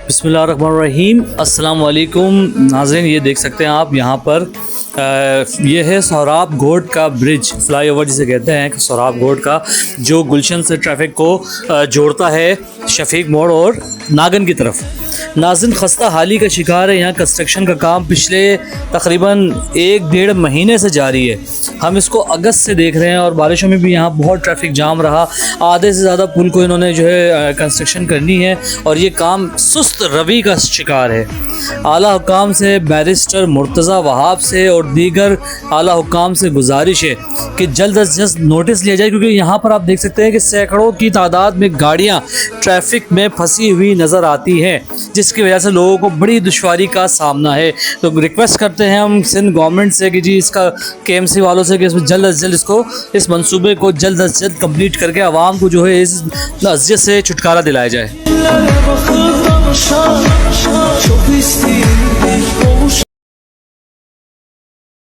بسم اللہ الرحمن الرحیم. السلام علیکم ناظرین. یہ دیکھ سکتے ہیں آپ یہاں پر یہ ہے سہراب گوٹ کا برج، فلائی اوور جسے کہتے ہیں، سہراب گوٹ کا، جو گلشن سے ٹریفک کو جوڑتا ہے شفیق موڑ اور ناگن کی طرف. ناظرین خستہ حالی کا شکار ہے. یہاں کنسٹرکشن کا کام پچھلے تقریباً 1-1.5 مہینے سے جاری ہے. ہم اس کو اگست سے دیکھ رہے ہیں اور بارشوں میں بھی یہاں بہت ٹریفک جام رہا. آدھے سے زیادہ پل کو انہوں نے جو ہے کنسٹرکشن کرنی ہے اور یہ کام سست روی کا شکار ہے. اعلیٰ حکام سے، بیرسٹر مرتضیٰ وہاب سے اور دیگر اعلیٰ حکام سے گزارش ہے کہ جلد از جلد نوٹس لیا جائے، کیونکہ یہاں پر آپ دیکھ سکتے ہیں کہ سینکڑوں کی تعداد میں گاڑیاں ٹریفک میں پھنسی ہوئی نظر آتی ہیں، جس کی وجہ سے لوگوں کو بڑی دشواری کا سامنا ہے. تو ریکویسٹ کرتے ہیں ہم سندھ گورنمنٹ سے کہ جی اس کا KMC والوں سے کہ اس میں جلد از جلد اس منصوبے کو جلد از جلد کمپلیٹ کر کے عوام کو جو ہے اس اذیت سے چھٹکارا دلایا جائے.